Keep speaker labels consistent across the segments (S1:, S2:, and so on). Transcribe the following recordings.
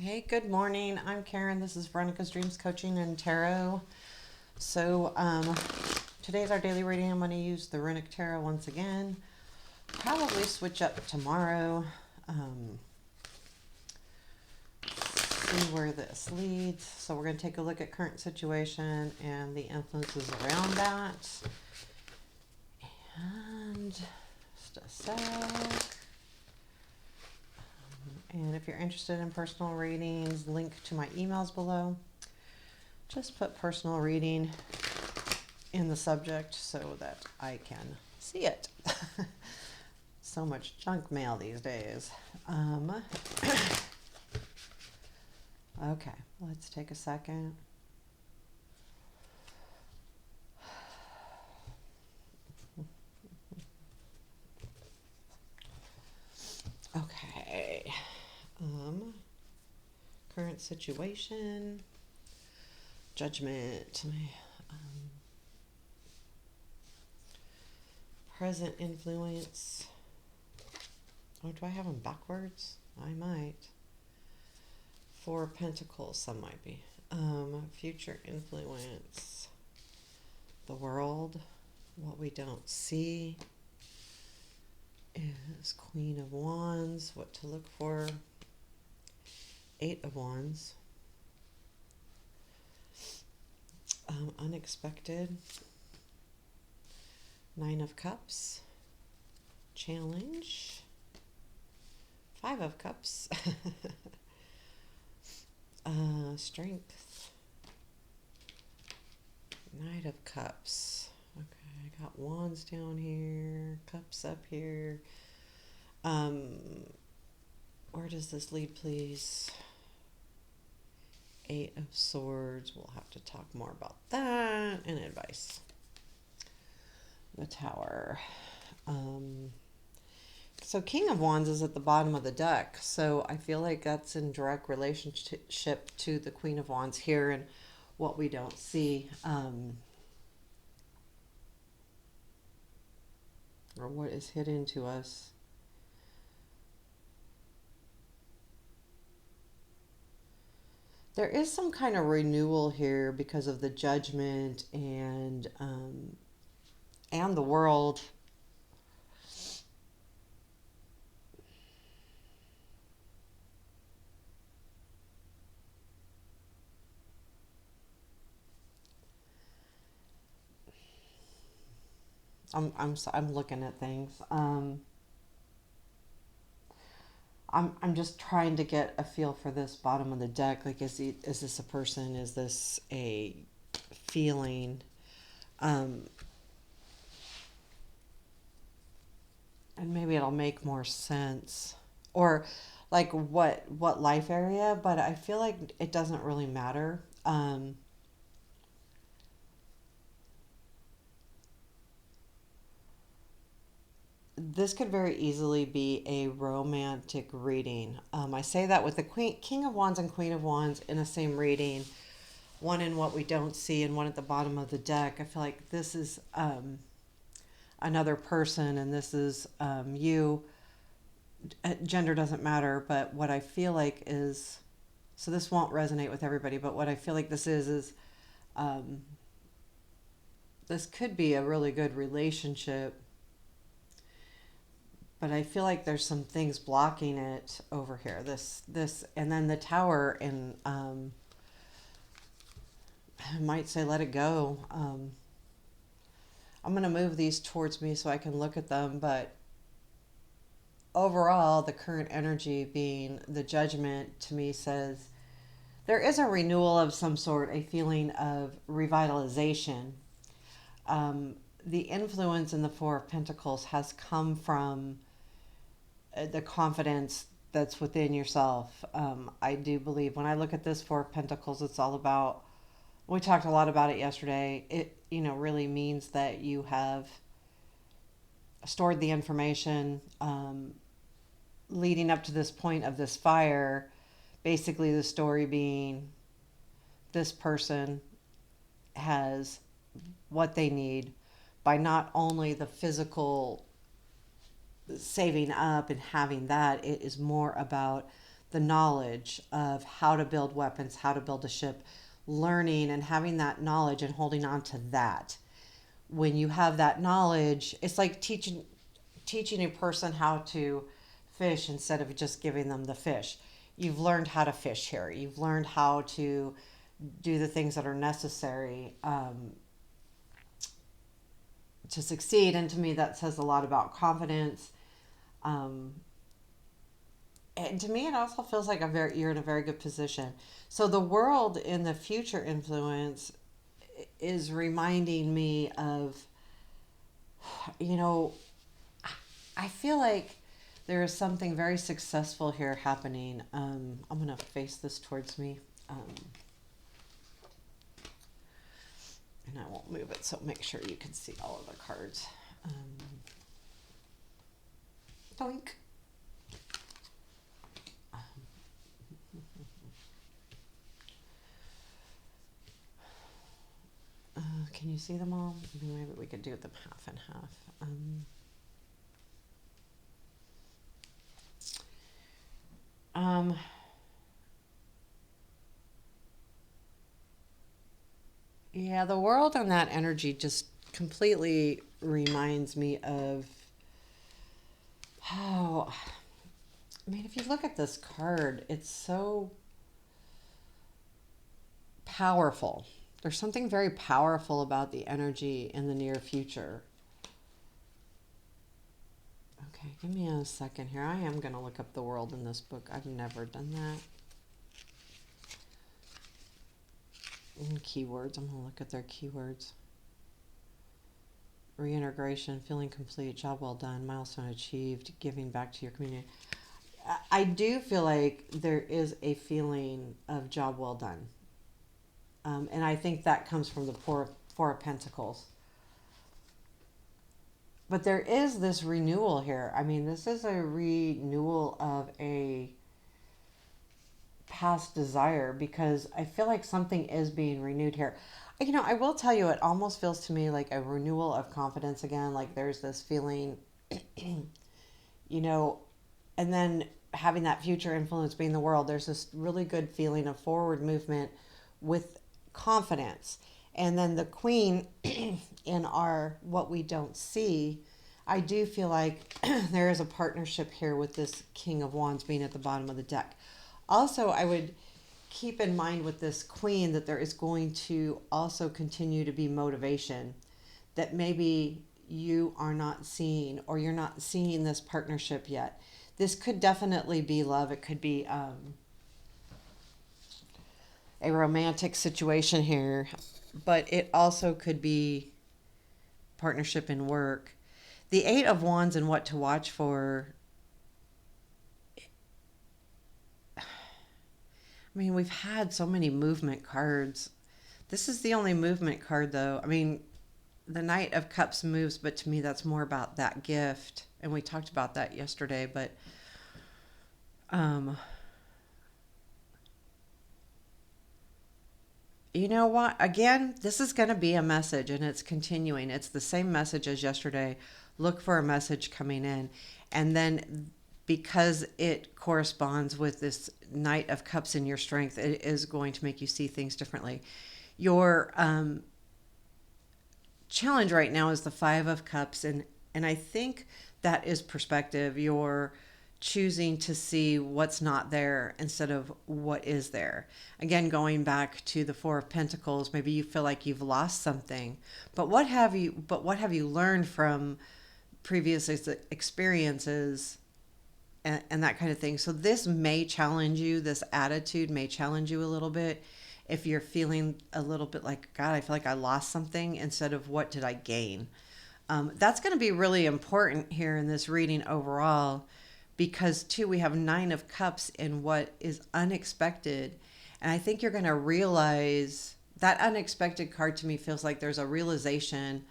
S1: Hey, good morning. I'm Karen. This is Veronica's Dreams Coaching and Tarot. So, today's our daily reading. I'm going to use the Runic Tarot once again. Probably switch up tomorrow. See where this leads. So, we're going to take a look at current situation and the influences around that. And just a sec. And if you're interested in personal readings, link to my emails below. Just put personal reading in the subject so that I can see it. So much junk mail these days. Okay, let's take a second. Okay. Current situation. Judgment. Present influence. Oh, do I have them backwards? I might. Four of Pentacles, some might be. Future influence. The world. What we don't see is Queen of Wands. What to look for. Eight of Wands. Unexpected. Nine of Cups. Challenge. Five of Cups. Strength. Knight of Cups. Okay, I got Wands down here. Cups up here. Where does this lead, please? Eight of Swords. We'll have to talk more about that and advice. The Tower. So King of Wands is at the bottom of the deck. So I feel like that's in direct relationship to the Queen of Wands here and what we don't see. Or what is hidden to us. There is some kind of renewal here because of the Judgment and the World. I'm looking at things. I'm just trying to get a feel for this bottom of the deck. Like, is this a person? Is this a feeling? And maybe it'll make more sense. Or like what life area, but I feel like it doesn't really matter. This could very easily be a romantic reading. I say that with the King of Wands and Queen of Wands in the same reading, one in what we don't see and one at the bottom of the deck. I feel like this is another person and this is you. Gender doesn't matter, but what I feel like is, so this won't resonate with everybody, but what I feel like this is this could be a really good relationship, but I feel like there's some things blocking it over here. This, and then the Tower, and I might say let it go. I'm going to move these towards me so I can look at them, but overall, the current energy being the Judgment to me says there is a renewal of some sort, a feeling of revitalization. The influence in the Four of Pentacles has come from the confidence that's within yourself. I do believe when I look at this Four of Pentacles, it's all about, we talked a lot about it yesterday. It, really means that you have stored the information leading up to this point of this fire. Basically, the story being this person has what they need by not only the physical saving up and having that, it is more about the knowledge of how to build weapons, how to build a ship, learning and having that knowledge and holding on to that. When you have that knowledge, it's like teaching a person how to fish instead of just giving them the fish. You've learned how to fish here. You've learned how to do the things that are necessary to succeed. And to me, that says a lot about confidence. Um, and to me, it also feels like you're in a very good position. So the world in the future influence is reminding me of, you know, I feel like there is something very successful here happening. I'm going to face this towards me. And I won't move it, so make sure you can see all of the cards. Doink. Can you see them all? Maybe we could do them half and half. Yeah, the world and that energy just completely reminds me of how, I mean, if you look at this card, it's so powerful. There's something very powerful about the energy in the near future. Okay, give me a second here. I am going to look up the world in this book. I've never done that. And keywords. I'm going to look at their keywords. Reintegration, feeling complete, job well done, milestone achieved, giving back to your community. I do feel like there is a feeling of job well done. And I think that comes from the Four of Pentacles. But there is this renewal here. I mean, this is a renewal of a past desire, because I feel like something is being renewed here. You know, I will tell you, it almost feels to me like a renewal of confidence again. Like there's this feeling, you know, and then having that future influence being the world, there's this really good feeling of forward movement with confidence. And then the Queen in our what we don't see, I do feel like there is a partnership here with this King of Wands being at the bottom of the deck. Also, I would keep in mind with this Queen that there is going to also continue to be motivation that maybe you are not seeing, or you're not seeing this partnership yet. This could definitely be love. It could be a romantic situation here, but it also could be partnership in work. The Eight of Wands and what to watch for. I mean, we've had so many movement cards. This is the only movement card, though. I mean, the Knight of Cups moves, but to me, that's more about that gift. And we talked about that yesterday, but you know what? Again, this is going to be a message, and it's continuing. It's the same message as yesterday. Look for a message coming in. And then because it corresponds with this Knight of Cups in your strength, it is going to make you see things differently. Your challenge right now is the Five of Cups, and I think that is perspective. You're choosing to see what's not there instead of what is there. Again, going back to the Four of Pentacles, maybe you feel like you've lost something, but what have you learned from previous experiences and that kind of thing. So this may challenge you. This attitude may challenge you a little bit if you're feeling a little bit like, God, I feel like I lost something, instead of what did I gain. That's going to be really important here in this reading overall, because too, we have Nine of Cups in what is unexpected. And I think you're going to realize that unexpected card to me feels like there's a realization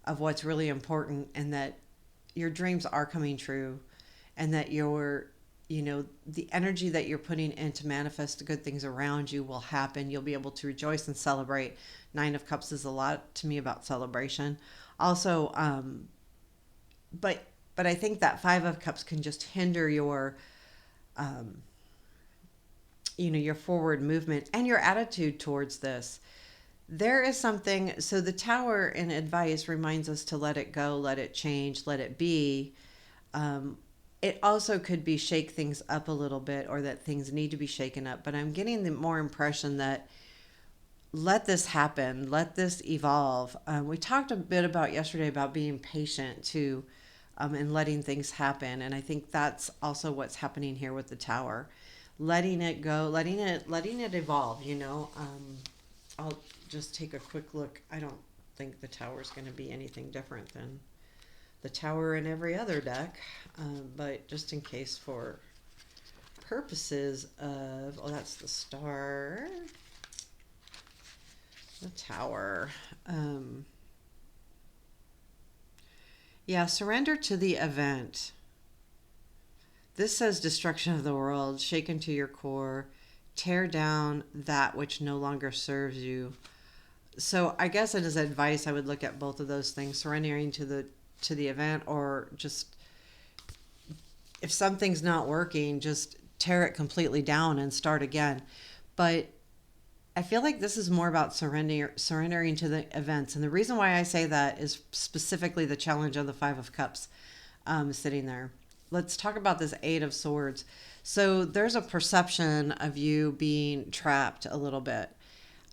S1: of what's really important, and that your dreams are coming true, and that the energy that you're putting in to manifest the good things around you will happen. You'll be able to rejoice and celebrate. Nine of Cups is a lot to me about celebration. Also, but I think that Five of Cups can just hinder your your forward movement and your attitude towards this. There is something, so the tower in advice reminds us to let it go, let it change, let it be. Um, it also could be shake things up a little bit, or that things need to be shaken up. But I'm getting the more impression that let this happen, let this evolve. We talked a bit about yesterday about being patient too, and letting things happen. And I think that's also what's happening here with the tower, letting it go, letting it evolve. I'll just take a quick look. I don't think the tower is going to be anything different than the tower in every other deck, but just in case for purposes of, oh, that's the star, the tower. Um, yeah, surrender to the event. This says destruction of the world, shaken to your core, tear down that which no longer serves you. So I guess as advice, I would look at both of those things: surrendering to the event, or just if something's not working, just tear it completely down and start again. But I feel like this is more about surrendering to the events, and the reason why I say that is specifically the challenge of the Five of Cups sitting there. Let's talk about this Eight of Swords. So there's a perception of you being trapped a little bit.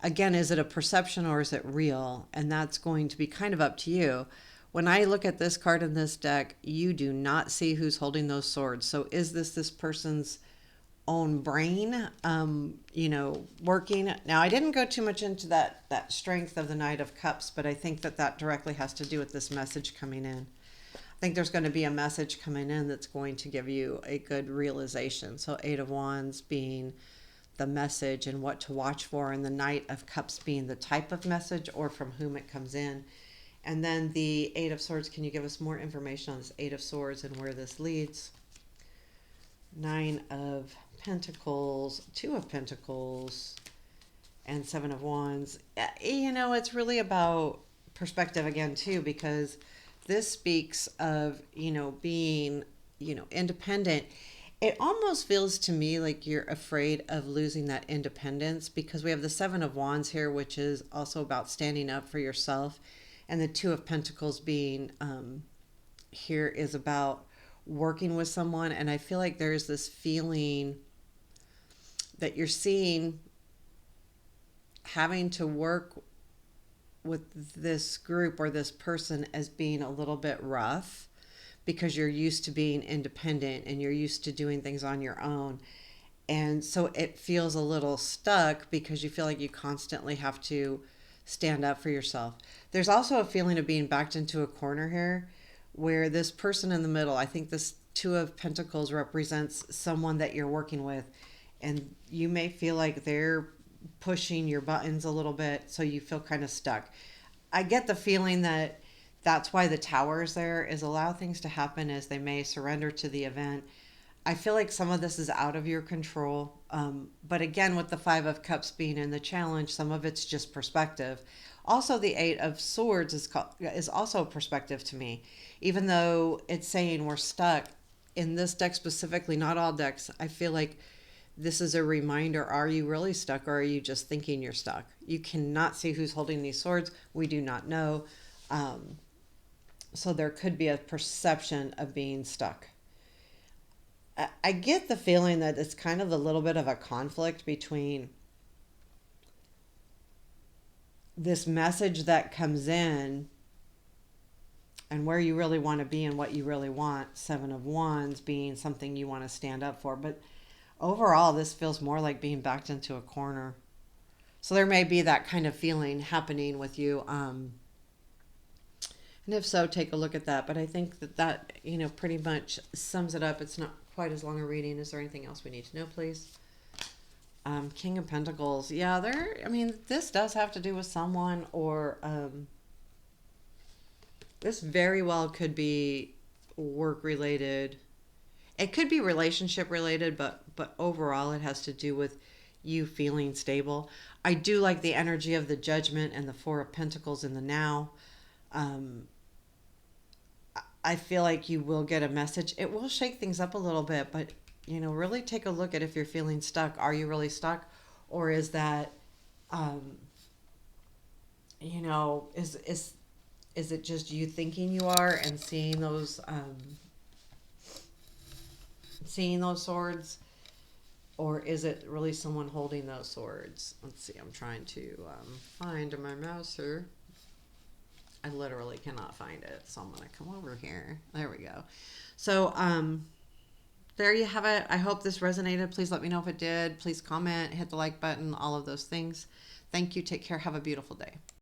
S1: Again, is it a perception or is it real? And that's going to be kind of up to you. When I look at this card in this deck, you do not see who's holding those swords. So is this person's own brain, working? Now, I didn't go too much into that strength of the Knight of Cups, but I think that directly has to do with this message coming in. I think there's going to be a message coming in that's going to give you a good realization. So Eight of Wands being the message and what to watch for, and the Knight of Cups being the type of message or from whom it comes in. And then the Eight of Swords, can you give us more information on this Eight of Swords and where this leads? Nine of Pentacles, Two of Pentacles, and Seven of Wands. It's really about perspective again too, because this speaks of, being, independent. It almost feels to me like you're afraid of losing that independence, because we have the Seven of Wands here, which is also about standing up for yourself. And the Two of Pentacles being here is about working with someone. And I feel like there's this feeling that you're seeing having to work with this group or this person as being a little bit rough, because you're used to being independent and you're used to doing things on your own. And so it feels a little stuck because you feel like you constantly have to stand up for yourself. There's also a feeling of being backed into a corner here, where this person in the middle, I think this Two of Pentacles represents someone that you're working with, and you may feel like they're pushing your buttons a little bit, so you feel kind of stuck. I get the feeling that that's why the tower is there, is allow things to happen as they may, surrender to the event. I feel like some of this is out of your control. But again, with the Five of Cups being in the challenge, some of it's just perspective. Also, the Eight of Swords is also perspective to me. Even though it's saying we're stuck, in this deck specifically, not all decks, I feel like this is a reminder: are you really stuck, or are you just thinking you're stuck? You cannot see who's holding these swords. We do not know. So there could be a perception of being stuck. I get the feeling that it's kind of a little bit of a conflict between this message that comes in and where you really want to be and what you really want. Seven of Wands being something you want to stand up for. But overall, this feels more like being backed into a corner. So there may be that kind of feeling happening with you. And if so, take a look at that. But I think that pretty much sums it up. It's not quite as long a reading. Is there anything else we need to know, please? King of Pentacles. Yeah, this does have to do with someone, or this very well could be work related. It could be relationship related, but overall it has to do with you feeling stable. I do like the energy of the Judgment and the Four of Pentacles in the now. I feel like you will get a message. It will shake things up a little bit, but really take a look at if you're feeling stuck. Are you really stuck? Or is that, um, is it just you thinking you are and seeing those swords? Or is it really someone holding those swords? Let's see, I'm trying to find my mouse here. I literally cannot find it, so I'm going to come over here. There we go. So, there you have it. I hope this resonated. Please let me know if it did. Please comment, hit the like button, all of those things. Thank you. Take care. Have a beautiful day.